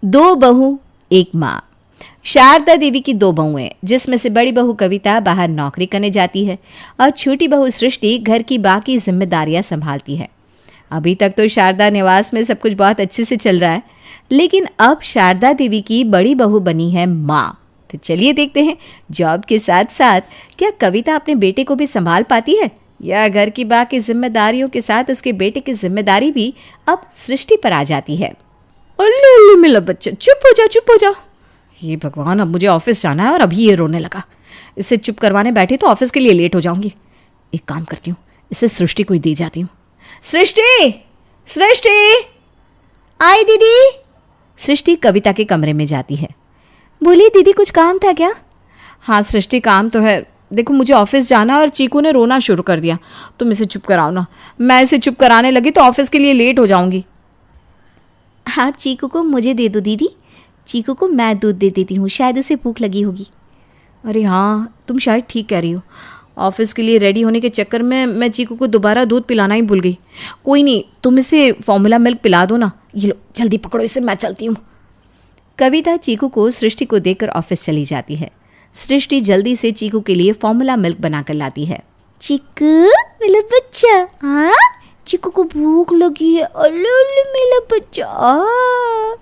दो बहू एक माँ। शारदा देवी की दो बहुएं, जिसमें से बड़ी बहू कविता बाहर नौकरी करने जाती है और छोटी बहू सृष्टि घर की बाकी जिम्मेदारियां संभालती है। अभी तक तो शारदा निवास में सब कुछ बहुत अच्छे से चल रहा है, लेकिन अब शारदा देवी की बड़ी बहू बनी है माँ। तो चलिए देखते हैं जॉब के साथ साथ क्या कविता अपने बेटे को भी संभाल पाती है, या घर की बाकी जिम्मेदारियों के साथ उसके बेटे की जिम्मेदारी भी अब सृष्टि पर आ जाती है। अल्लू मेरा बच्चा, चुप हो जाओ, चुप हो जाओ। ये भगवान, अब मुझे ऑफिस जाना है और अभी ये रोने लगा। इसे चुप करवाने बैठे तो ऑफिस के लिए लेट हो जाऊंगी। एक काम करती हूँ, इसे सृष्टि को ही दे जाती हूँ। सृष्टि, सृष्टि, आई दीदी। सृष्टि कविता के कमरे में जाती है। बोलिए दीदी, कुछ काम था क्या? हाँ सृष्टि, काम तो है। देखो मुझे ऑफिस जाना और चीकू ने रोना शुरू कर दिया, तुम इसे चुप कराओ ना। मैं इसे चुप कराने लगी तो ऑफिस के लिए लेट हो जाऊंगी। आप चीकू को मुझे दे दो दीदी, चीकू को मैं दूध दे देती हूँ, शायद उसे भूख लगी होगी। अरे हाँ, तुम शायद ठीक कह रही हो। ऑफिस के लिए रेडी होने के चक्कर में मैं चीकू को दोबारा दूध पिलाना ही भूल गई। कोई नहीं, तुम इसे फॉर्मूला मिल्क पिला दो ना। ये लो, जल्दी पकड़ो इसे, मैं चलती हूँ। कविता चीकू को सृष्टि को देकर ऑफिस चली जाती है। सृष्टि जल्दी से चीकू के लिए फॉर्मूला मिल्क बनाकर लाती है। चीकू मेरा बच्चा, हाँ चीकू को भूख लगी है। अल्ले मेरा बच्चा।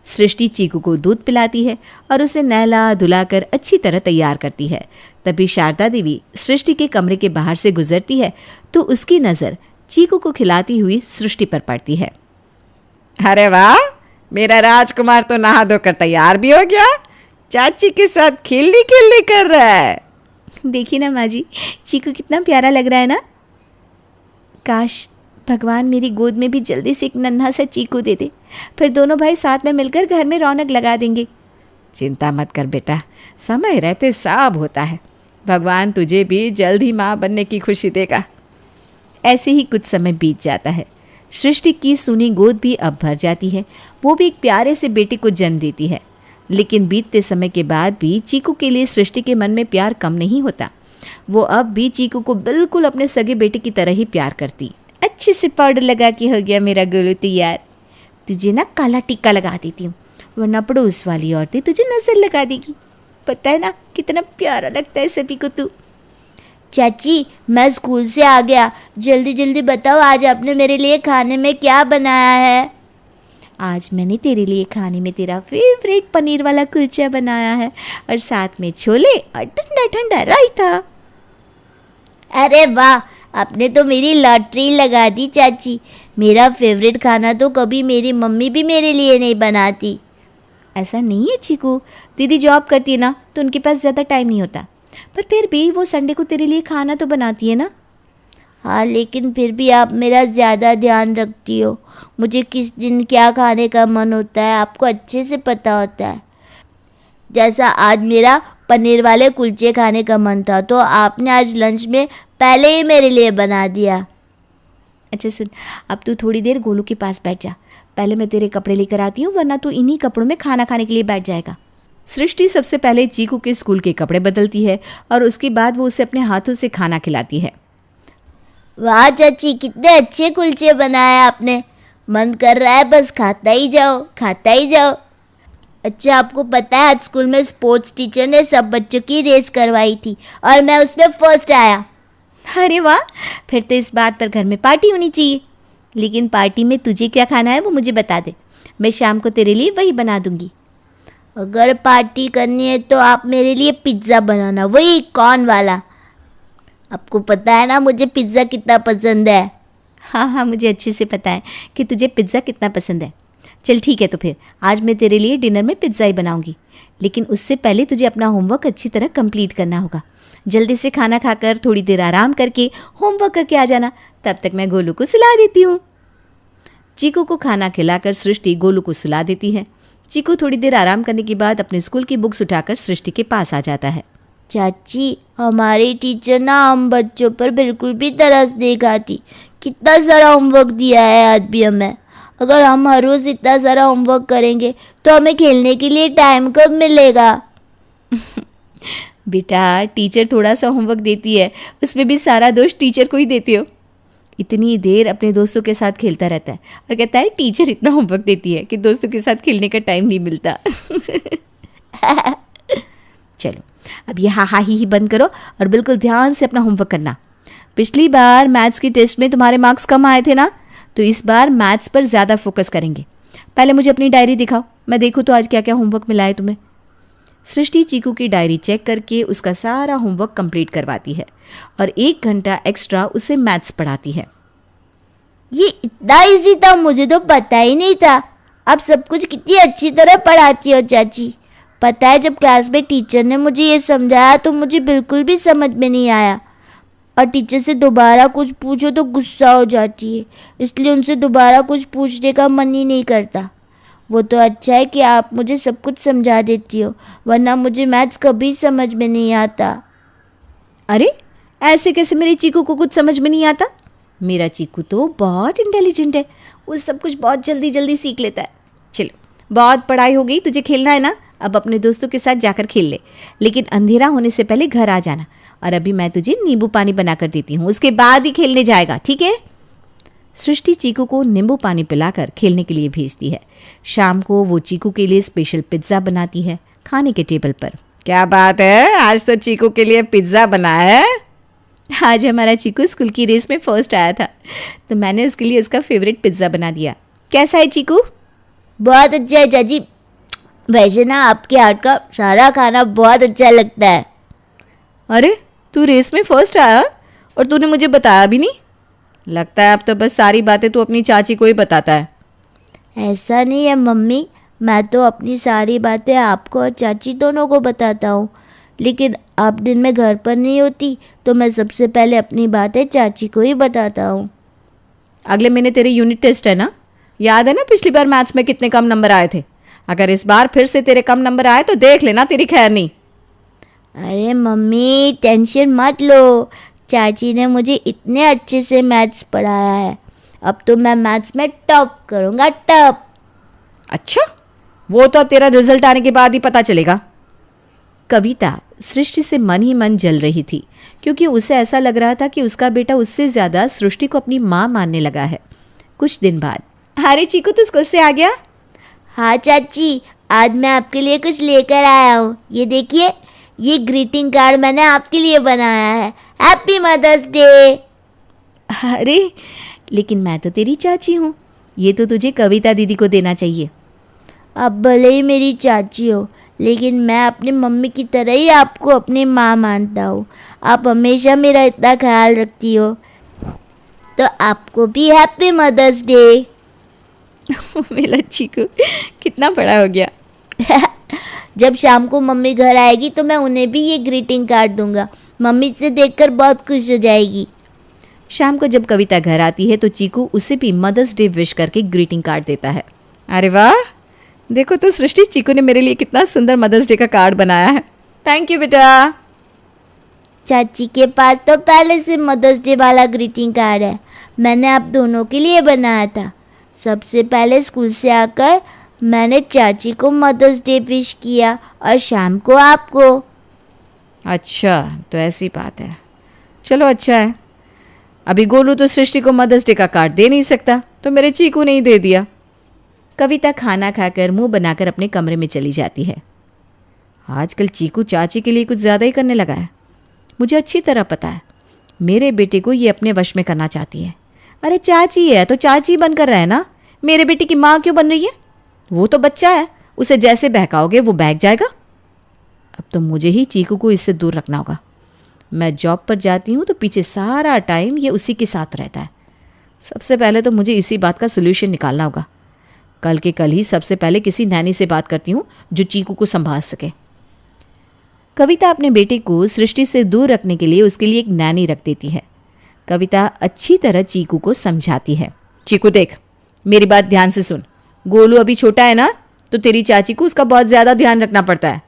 सृष्टि चीकू को दूध पिलाती है और उसे नहला धुलाकर अच्छी तरह तैयार करती है। तभी शारदा देवी सृष्टि के कमरे के बाहर से गुजरती है तो उसकी नज़र चीकू को खिलाती हुई सृष्टि पर पड़ती है। अरे वाह, मेरा राजकुमार तो नहा धोकर तैयार भी हो गया, चाची के साथ खेलने खेलने कर रहा है। देखिए ना माँ जी, चीकू कितना प्यारा लग रहा है ना। काश भगवान मेरी गोद में भी जल्दी से एक नन्हा सा चीकू दे दे, फिर दोनों भाई साथ में मिलकर घर में रौनक लगा देंगे। चिंता मत कर बेटा, समय रहते सब होता है। भगवान तुझे भी जल्द ही माँ बनने की खुशी देगा। ऐसे ही कुछ समय बीत जाता है। सृष्टि की सूनी गोद भी अब भर जाती है। वो भी एक प्यारे से बेटे को जन्म देती है। लेकिन बीतते समय के बाद भी चीकू के लिए सृष्टि के मन में प्यार कम नहीं होता। वो अब भी चीकू को बिल्कुल अपने सगे बेटे की तरह ही प्यार करती। अच्छे से पाउडर लगा के हो गया मेरा गोलू तैयार। तुझे ना काला टिक्का लगा देती हूँ, वरना पड़ोस वाली औरतें तुझे नजर लगा देगी। पता है ना कितना प्यारा लगता है सभी को तू। चाची मैं स्कूल से आ गया, जल्दी जल्दी बताओ आज आपने मेरे लिए खाने में क्या बनाया है। आज मैंने तेरे लिए खाने में तेरा फेवरेट पनीर वाला कुलचा बनाया है और साथ में छोले और ठंडा ठंडा रायता। अरे वाह, आपने तो मेरी लॉटरी लगा दी चाची। मेरा फेवरेट खाना तो कभी मेरी मम्मी भी मेरे लिए नहीं बनाती। ऐसा नहीं है चीकू, दीदी जॉब करती है ना तो उनके पास ज़्यादा टाइम नहीं होता, पर फिर भी वो संडे को तेरे लिए खाना तो बनाती है ना। हाँ लेकिन फिर भी आप मेरा ज़्यादा ध्यान रखती हो। मुझे किस दिन क्या खाने का मन होता है आपको अच्छे से पता होता है। जैसा आज मेरा पनीर वाले कुलचे खाने का मन था तो आपने आज लंच में पहले ही मेरे लिए बना दिया। अच्छा सुन, अब तू थोड़ी देर गोलू के पास बैठ जा, पहले मैं तेरे कपड़े लेकर आती हूँ, वरना तू इन्हीं कपड़ों में खाना खाने के लिए बैठ जाएगा। सृष्टि सबसे पहले चीकू के स्कूल के कपड़े बदलती है और उसके बाद वो उसे अपने हाथों से खाना खिलाती है। वाह चाची, कितने अच्छे कुलचे बनाए आपने, मन कर रहा है बस खाता ही जाओ, खाता ही जाओ। अच्छा आपको पता है आज स्कूल में स्पोर्ट्स टीचर ने सब बच्चों की रेस करवाई थी और मैं उसमें फर्स्ट आया। अरे वाह, फिर तो इस बात पर घर में पार्टी होनी चाहिए। लेकिन पार्टी में तुझे क्या खाना है वो मुझे बता दे, मैं शाम को तेरे लिए वही बना दूंगी। अगर पार्टी करनी है तो आप मेरे लिए पिज़्ज़ा बनाना, वही कॉर्न वाला। आपको पता है ना मुझे पिज़्ज़ा कितना पसंद है। हाँ हाँ, मुझे अच्छे से पता है कि तुझे पिज़्ज़ा कितना पसंद है। चल ठीक है, तो फिर आज मैं तेरे लिए डिनर में पिज़्ज़ा ही बनाऊंगी, लेकिन उससे पहले तुझे अपना होमवर्क अच्छी तरह कंप्लीट करना होगा। जल्दी से खाना खाकर थोड़ी देर आराम करके होमवर्क करके आ जाना, तब तक मैं गोलू को सुला देती हूँ। चीकू को खाना खिलाकर सृष्टि गोलू को सुला देती है। चीकू थोड़ी देर आराम करने के बाद अपने स्कूल की बुक्स उठाकर सृष्टि के पास आ जाता है। चाची हमारी टीचर ना हम बच्चों पर बिल्कुल भी तरस नहीं खाती। कितना सारा होमवर्क दिया है आज भी हमें। अगर हम हर रोज़ इतना सारा होमवर्क करेंगे तो हमें खेलने के लिए टाइम कब मिलेगा। बेटा टीचर थोड़ा सा होमवर्क देती है, उसमें भी सारा दोष टीचर को ही देते हो। इतनी देर अपने दोस्तों के साथ खेलता रहता है और कहता है टीचर इतना होमवर्क देती है कि दोस्तों के साथ खेलने का टाइम नहीं मिलता। चलो अब ये हा हा ही बंद करो और बिल्कुल ध्यान से अपना होमवर्क करना। पिछली बार मैथ्स की टेस्ट में तुम्हारे मार्क्स कम आए थे ना, तो इस बार मैथ्स पर ज़्यादा फोकस करेंगे। पहले मुझे अपनी डायरी दिखाओ, मैं देखूँ तो आज क्या क्या होमवर्क मिला है तुम्हें। सृष्टि चीकू की डायरी चेक करके उसका सारा होमवर्क कंप्लीट करवाती है और 1 घंटा एक्स्ट्रा उसे मैथ्स पढ़ाती है। ये इतना इजी था, मुझे तो पता ही नहीं था। आप सब कुछ कितनी अच्छी तरह पढ़ाती हो चाची। पता है जब क्लास में टीचर ने मुझे ये समझाया तो मुझे बिल्कुल भी समझ में नहीं आया, और टीचर से दोबारा कुछ पूछो तो गुस्सा हो जाती है, इसलिए उनसे दोबारा कुछ पूछने का मन ही नहीं करता। वो तो अच्छा है कि आप मुझे सब कुछ समझा देती हो, वरना मुझे मैथ्स कभी समझ में नहीं आता। अरे ऐसे कैसे मेरे चीकू को कुछ समझ में नहीं आता? मेरा चीकू तो बहुत इंटेलिजेंट है, वो सब कुछ बहुत जल्दी जल्दी सीख लेता है। चलो बहुत पढ़ाई हो गई, तुझे खेलना है ना, अब अपने दोस्तों के साथ जाकर खेल ले, लेकिन अंधेरा होने से पहले घर आ जाना। और अभी मैं तुझे नींबू पानी बना कर देती हूँ, उसके बाद ही खेलने जाएगा, ठीक है? सृष्टि चीकू को नींबू पानी पिलाकर खेलने के लिए भेजती है। शाम को वो चीकू के लिए स्पेशल पिज्ज़ा बनाती है खाने के टेबल पर। क्या बात है, आज तो चीकू के लिए पिज्ज़ा बनाया है। आज हमारा चीकू स्कूल की रेस में फर्स्ट आया था, तो मैंने उसके लिए उसका फेवरेट पिज्ज़ा बना दिया। कैसा है चीकू? बहुत अच्छा है चाची। वैसे ना आपके हाथ का सारा खाना बहुत अच्छा लगता है। अरे तू रेस में फर्स्ट आया और तूने मुझे बताया भी नहीं? लगता है अब तो बस सारी बातें तू अपनी चाची को ही बताता है। ऐसा नहीं है मम्मी, मैं तो अपनी सारी बातें आपको और चाची दोनों को बताता हूँ, लेकिन आप दिन में घर पर नहीं होती तो मैं सबसे पहले अपनी बातें चाची को ही बताता हूँ। अगले महीने तेरे यूनिट टेस्ट है ना? याद है ना पिछली बार मैथ्स में कितने कम नंबर आए थे? अगर इस बार फिर से तेरे कम नंबर आए तो देख लेना तेरी खैर नहीं। अरे मम्मी टेंशन मत लो, चाची ने मुझे इतने अच्छे से मैथ्स पढ़ाया है, अब तो मैं मैथ्स में टॉप करूँगा, टॉप। अच्छा, वो तो अब तेरा रिजल्ट आने के बाद ही पता चलेगा। कविता सृष्टि से मन ही मन जल रही थी, क्योंकि उसे ऐसा लग रहा था कि उसका बेटा उससे ज़्यादा सृष्टि को अपनी माँ मानने लगा है। कुछ दिन बाद, अरे चीकू तू स्कूल से आ गया? हाँ चाची, आज मैं आपके लिए कुछ लेकर आया हूँ। ये देखिए, ये ग्रीटिंग कार्ड मैंने आपके लिए बनाया है। Happy Mother's day. अरे लेकिन मैं तो तेरी चाची हूँ, ये तो तुझे कविता दीदी को देना चाहिए। अब भले ही मेरी चाची हो, लेकिन मैं अपनी मम्मी की तरह ही आपको अपनी माँ मानता हूँ। आप हमेशा मेरा इतना ख्याल रखती हो, तो आपको भी हैप्पी मदर्स डे। मेरा चीकू कितना बड़ा हो गया। जब शाम को मम्मी घर आएगी तो मैं उन्हें भी ये ग्रीटिंग कार्ड दूंगा, मम्मी से देखकर बहुत खुश हो जाएगी। शाम को जब कविता घर आती है तो चीकू उसे भी मदर्स डे विश करके ग्रीटिंग कार्ड देता है। अरे वाह, देखो तो सृष्टि, चीकू ने मेरे लिए कितना सुंदर मदर्स डे का कार्ड बनाया है। थैंक यू बेटा। चाची के पास तो पहले से मदर्स डे वाला ग्रीटिंग कार्ड है, मैंने आप दोनों के लिए बनाया था। सबसे पहले स्कूल से आकर मैंने चाची को मदर्स डे विश किया और शाम को आपको। अच्छा, तो ऐसी बात है। चलो अच्छा है। अभी गोलू तो सृष्टि को मदर्स डे का कार्ड दे नहीं सकता, तो मेरे चीकू ने ही दे दिया। कविता खाना खाकर मुंह बनाकर अपने कमरे में चली जाती है। आजकल चीकू चाची के लिए कुछ ज़्यादा ही करने लगा है। मुझे अच्छी तरह पता है मेरे बेटे को ये अपने वश में करना चाहती है। अरे चाची है तो चाची बनकर रहे ना, मेरे बेटे की माँ क्यों बन रही है? वो तो बच्चा है, उसे जैसे बहकाओगे वो बहक जाएगा। अब तो मुझे ही चीकू को इससे दूर रखना होगा। मैं जॉब पर जाती हूँ तो पीछे सारा टाइम ये उसी के साथ रहता है। सबसे पहले तो मुझे इसी बात का सोल्यूशन निकालना होगा। कल के कल ही सबसे पहले किसी नैनी से बात करती हूँ जो चीकू को संभाल सके। कविता अपने बेटे को सृष्टि से दूर रखने के लिए उसके लिए एक नैनी रख देती है। कविता अच्छी तरह चीकू को समझाती है। चीकू देख, मेरी बात ध्यान से सुन। गोलू अभी छोटा है ना, तो तेरी चाची को उसका बहुत ज़्यादा ध्यान रखना पड़ता है,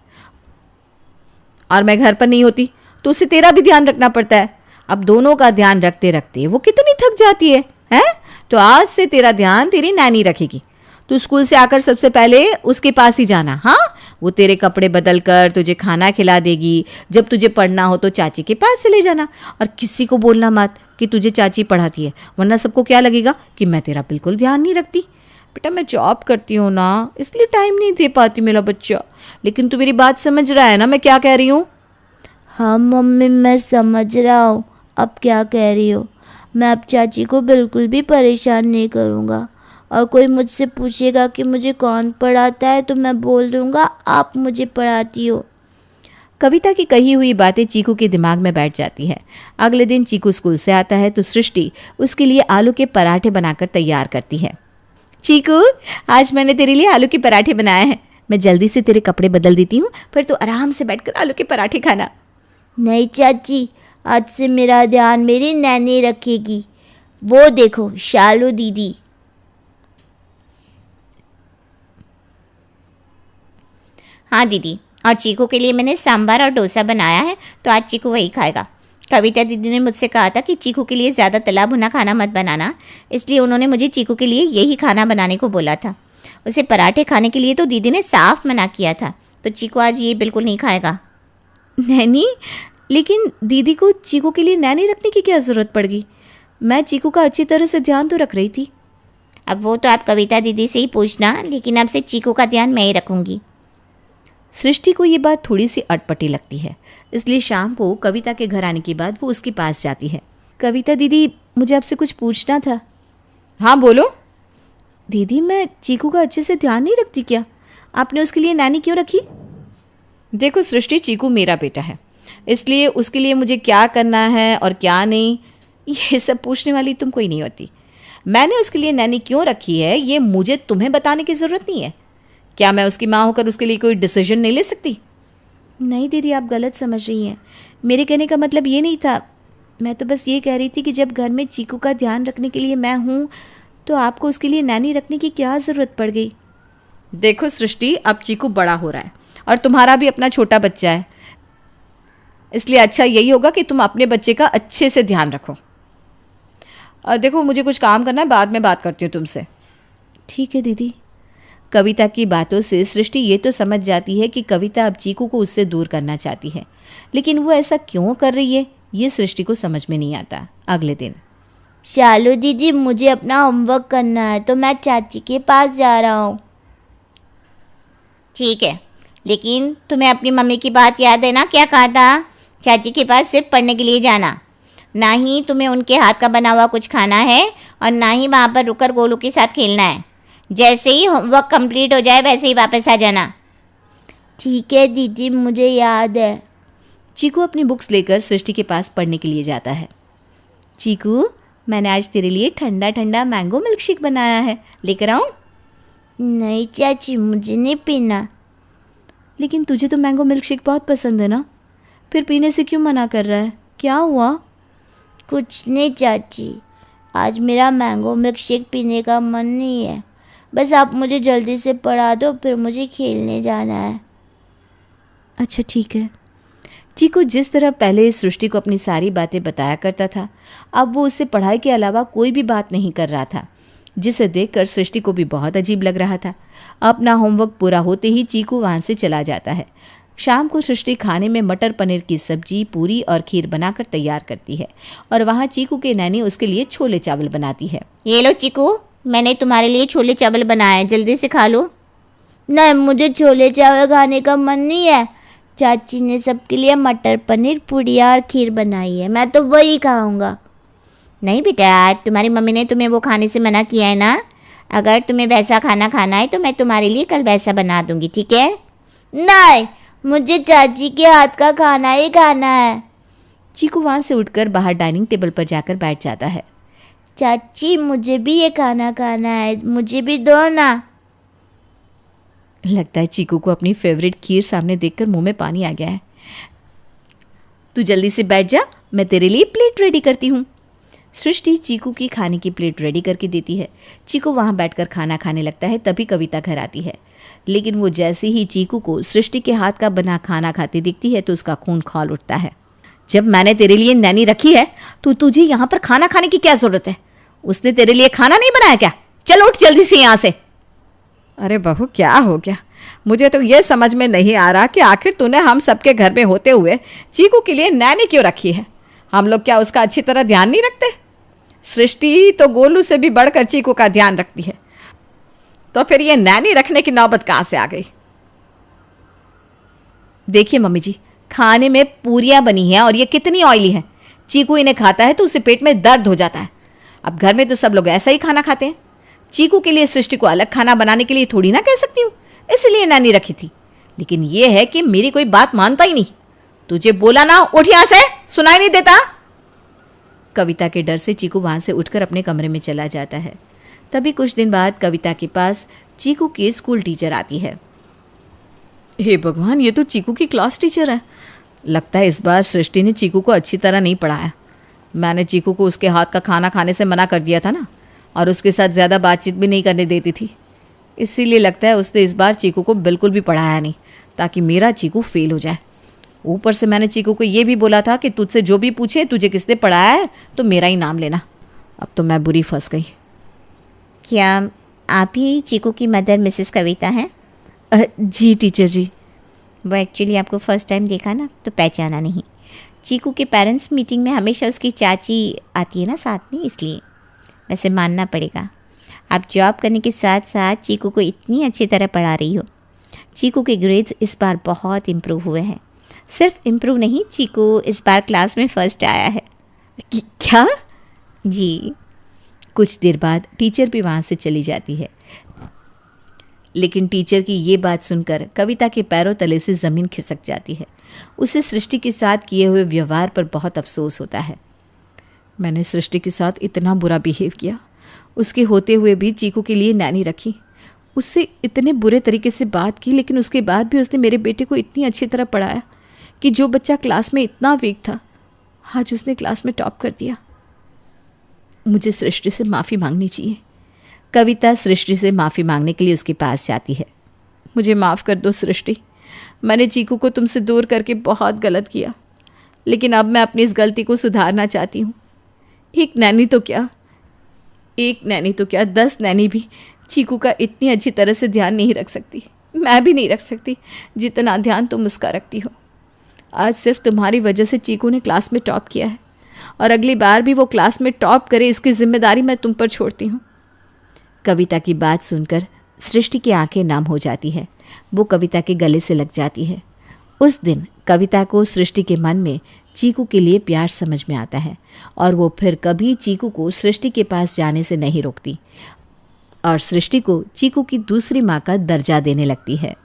और मैं घर पर नहीं होती तो उसे तेरा भी ध्यान रखना पड़ता है। अब दोनों का ध्यान रखते रखते वो कितनी थक जाती है, हैं? तो आज से तेरा ध्यान तेरी नैनी रखेगी। तू स्कूल से आकर सबसे पहले उसके पास ही जाना। हाँ, वो तेरे कपड़े बदल कर तुझे खाना खिला देगी। जब तुझे पढ़ना हो तो चाची के पास चले जाना, और किसी को बोलना मत कि तुझे चाची पढ़ाती है, वरना सबको क्या लगेगा कि मैं तेरा बिल्कुल ध्यान नहीं रखती। बेटा मैं जॉब करती हूँ ना, इसलिए टाइम नहीं दे पाती मेरा बच्चा। लेकिन तू मेरी बात समझ रहा है ना मैं क्या कह रही हूँ? हाँ मम्मी, मैं समझ रहा हूँ अब क्या कह रही हो। मैं अब चाची को बिल्कुल भी परेशान नहीं करूँगा, और कोई मुझसे पूछेगा कि मुझे कौन पढ़ाता है तो मैं बोल दूँगा आप मुझे पढ़ाती हो। कविता की कही हुई बातें चीकू के दिमाग में बैठ जाती है। अगले दिन चीकू स्कूल से आता है तो सृष्टि उसके लिए आलू के पराठे बनाकर तैयार करती है। चीकू, आज मैंने तेरे लिए आलू के पराठे बनाए हैं। मैं जल्दी से तेरे कपड़े बदल देती हूँ, फिर तू आराम से बैठकर आलू के पराठे खाना। नहीं चाची, आज से मेरा ध्यान मेरी नैनी रखेगी। वो देखो शालू दीदी। हाँ दीदी, और चीकू के लिए मैंने सांभर और डोसा बनाया है, तो आज चीकू वही खाएगा। कविता दीदी ने मुझसे कहा था कि चीकू के लिए ज़्यादा तला भुना खाना मत बनाना, इसलिए उन्होंने मुझे चीकू के लिए यही खाना बनाने को बोला था। उसे पराठे खाने के लिए तो दीदी ने साफ मना किया था, तो चीकू आज ये बिल्कुल नहीं खाएगा। नैनी, लेकिन दीदी को चीकू के लिए नैनी रखने की क्या ज़रूरत पड़ गई? मैं चीकू का अच्छी तरह से ध्यान तो रख रही थी। अब वो तो आप कविता दीदी से ही पूछना, लेकिन अब से चीकू का ध्यान मैं ही रखूँगी। सृष्टि को ये बात थोड़ी सी अटपटी लगती है, इसलिए शाम को कविता के घर आने के बाद वो उसके पास जाती है। कविता दीदी, मुझे आपसे कुछ पूछना था। हाँ बोलो। दीदी, मैं चीकू का अच्छे से ध्यान नहीं रखती क्या? आपने उसके लिए नैनी क्यों रखी? देखो सृष्टि, चीकू मेरा बेटा है, इसलिए उसके लिए मुझे क्या करना है और क्या नहीं, ये सब पूछने वाली तुम कोई नहीं होती। मैंने उसके लिए नैनी क्यों रखी है ये मुझे तुम्हें बताने की ज़रूरत नहीं है। क्या मैं उसकी माँ होकर उसके लिए कोई डिसीजन नहीं ले सकती? नहीं दीदी, आप गलत समझ रही हैं। मेरे कहने का मतलब ये नहीं था। मैं तो बस ये कह रही थी कि जब घर में चीकू का ध्यान रखने के लिए मैं हूँ, तो आपको उसके लिए नैनी रखने की क्या ज़रूरत पड़ गई? देखो सृष्टि, अब चीकू बड़ा हो रहा है और तुम्हारा भी अपना छोटा बच्चा है, इसलिए अच्छा यही होगा कि तुम अपने बच्चे का अच्छे से ध्यान रखो। और देखो मुझे कुछ काम करना है, बाद में बात करती हूँ तुमसे। ठीक है दीदी। कविता की बातों से सृष्टि ये तो समझ जाती है कि कविता अब चीकू को उससे दूर करना चाहती है, लेकिन वो ऐसा क्यों कर रही है ये सृष्टि को समझ में नहीं आता। अगले दिन, शालू दीदी, मुझे अपना होमवर्क करना है तो मैं चाची के पास जा रहा हूँ। ठीक है, लेकिन तुम्हें अपनी मम्मी की बात याद है ना, क्या कहा था? चाची के पास सिर्फ पढ़ने के लिए जाना, ना ही तुम्हें उनके हाथ का बना हुआ कुछ खाना है और ना ही वहाँ पर रुककर गोलू के साथ खेलना है। जैसे ही होमवर्क कंप्लीट हो जाए वैसे ही वापस आ जाना। ठीक है दीदी, मुझे याद है। चीकू अपनी बुक्स लेकर सृष्टि के पास पढ़ने के लिए जाता है। चीकू, मैंने आज तेरे लिए ठंडा ठंडा मैंगो मिल्कशेक बनाया है, लेकर आऊँ? नहीं चाची, मुझे नहीं पीना। लेकिन तुझे तो मैंगो मिल्कशेक बहुत पसंद है ना, फिर पीने से क्यों मना कर रहा है? क्या हुआ? कुछ नहीं चाची, आज मेरा मैंगो मिल्कशेक पीने का मन नहीं है। बस आप मुझे जल्दी से पढ़ा दो, फिर मुझे खेलने जाना है। अच्छा ठीक है। चीकू जिस तरह पहले सृष्टि को अपनी सारी बातें बताया करता था, अब वो उससे पढ़ाई के अलावा कोई भी बात नहीं कर रहा था, जिसे देखकर सृष्टि को भी बहुत अजीब लग रहा था। अपना होमवर्क पूरा होते ही चीकू वहाँ से चला जाता है। शाम को सृष्टि खाने में मटर पनीर की सब्जी, पूरी और खीर बनाकर तैयार करती है और वहाँ चीकू के नैनी उसके लिए छोले चावल बनाती है। ये लो चीकू, मैंने तुम्हारे लिए छोले चावल बनाए हैं, जल्दी से खा लो। नहीं, मुझे छोले चावल खाने का मन नहीं है। चाची ने सबके लिए मटर पनीर, पूड़ियाँ और खीर बनाई है, मैं तो वही खाऊंगा। नहीं बेटा, तुम्हारी मम्मी ने तुम्हें वो खाने से मना किया है ना। अगर तुम्हें वैसा खाना खाना है तो मैं तुम्हारे लिए कल वैसा बना दूंगी, ठीक है? नहीं, मुझे चाची के हाथ का खाना ही खाना है। चीकू वहाँ से उठकर बाहर डाइनिंग टेबल पर जाकर बैठ जाता है। चाची, मुझे भी ये खाना खाना है, मुझे भी दो ना। लगता है चीकू को अपनी फेवरेट खीर सामने देखकर मुंह में पानी आ गया है। तू जल्दी से बैठ जा, मैं तेरे लिए प्लेट रेडी करती हूँ। सृष्टि चीकू की खाने की प्लेट रेडी करके देती है। चीकू वहाँ बैठकर खाना खाने लगता है, तभी कविता घर आती है। लेकिन वो जैसे ही चीकू को सृष्टि के हाथ का बना खाना खाते दिखती है तो उसका खून खौल उठता है। जब मैंने तेरे लिए नैनी रखी है तो तुझे यहाँ पर खाना खाने की क्या जरूरत है? उसने तेरे लिए खाना नहीं बनाया क्या? चल उठ जल्दी से यहाँ से। अरे बहू, क्या हो गया? मुझे तो ये समझ में नहीं आ रहा कि आखिर तूने हम सबके घर में होते हुए चीकू के लिए नैनी क्यों रखी है। हम लोग क्या उसका अच्छी तरह ध्यान नहीं रखते? सृष्टि तो गोलू से भी बढ़कर चीकू का ध्यान रखती है, तो फिर ये नैनी रखने की नौबत कहाँ से आ गई? देखिए मम्मी जी, खाने में पूरियां बनी हैं और ये कितनी ऑयली है। चीकू इन्हें खाता है तो उसे पेट में दर्द हो जाता है। अब घर में तो सब लोग ऐसा ही खाना खाते हैं। चीकू के लिए सृष्टि को अलग खाना बनाने के लिए थोड़ी ना कह सकती हूँ, इसलिए नैनी रखी थी। लेकिन ये है कि मेरी कोई बात मानता ही नहीं। तुझे बोला ना, उठ यहां से, सुनाई नहीं देता? कविता के डर से चीकू वहां से उठकर अपने कमरे में चला जाता है। तभी कुछ दिन बाद कविता के पास चीकू की स्कूल टीचर आती है। हे भगवान, ये तो चीकू की क्लास टीचर है। लगता है इस बार सृष्टि ने चीकू को अच्छी तरह नहीं पढ़ाया। मैंने चीकू को उसके हाथ का खाना खाने से मना कर दिया था ना, और उसके साथ ज़्यादा बातचीत भी नहीं करने देती थी। इसीलिए लगता है उसने इस बार चीकू को बिल्कुल भी पढ़ाया नहीं, ताकि मेरा चीकू फेल हो जाए। ऊपर से मैंने चीकू को ये भी बोला था कि तुझसे जो भी पूछे तुझे किसने पढ़ाया है तो मेरा ही नाम लेना। अब तो मैं बुरी फंस गई। क्या आप ही चीकू की मदर मिसेस कविता हैं? जी टीचर जी। वो एक्चुअली आपको फर्स्ट टाइम देखा ना तो पहचाना नहीं। चीकू के पेरेंट्स मीटिंग में हमेशा उसकी चाची आती है ना साथ में, इसलिए। वैसे मानना पड़ेगा, आप जॉब करने के साथ साथ चीकू को इतनी अच्छी तरह पढ़ा रही हो। चीकू के ग्रेड्स इस बार बहुत इम्प्रूव हुए हैं। सिर्फ इम्प्रूव नहीं, चीकू इस बार क्लास में फर्स्ट आया है। क्या? जी। कुछ देर बाद टीचर भी वहाँ से चली जाती है। लेकिन टीचर की ये बात सुनकर कविता के पैरों तले से ज़मीन खिसक जाती है। उसे सृष्टि के साथ किए हुए व्यवहार पर बहुत अफसोस होता है। मैंने सृष्टि के साथ इतना बुरा बिहेव किया, उसके होते हुए भी चीकू के लिए नैनी रखी, उससे इतने बुरे तरीके से बात की, लेकिन उसके बाद भी उसने मेरे बेटे को इतनी अच्छी तरह पढ़ाया कि जो बच्चा क्लास में इतना वीक था, आज उसने क्लास में टॉप कर दिया। मुझे सृष्टि से माफ़ी मांगनी चाहिए। कविता सृष्टि से माफ़ी मांगने के लिए उसके पास जाती है। मुझे माफ़ कर दो सृष्टि, मैंने चीकू को तुमसे दूर करके बहुत गलत किया, लेकिन अब मैं अपनी इस गलती को सुधारना चाहती हूँ। एक नैनी तो क्या 10 नैनी भी चीकू का इतनी अच्छी तरह से ध्यान नहीं रख सकती। मैं भी नहीं रख सकती जितना ध्यान तुम उसका रखती हो। आज सिर्फ तुम्हारी वजह से चीकू ने क्लास में टॉप किया है, और अगली बार भी वो क्लास में टॉप करे इसकी जिम्मेदारी मैं तुम पर छोड़ती हूँ। कविता की बात सुनकर सृष्टि की आंखें नम हो जाती है। वो कविता के गले से लग जाती है। उस दिन कविता को सृष्टि के मन में चीकू के लिए प्यार समझ में आता है, और वो फिर कभी चीकू को सृष्टि के पास जाने से नहीं रोकती, और सृष्टि को चीकू की दूसरी माँ का दर्जा देने लगती है।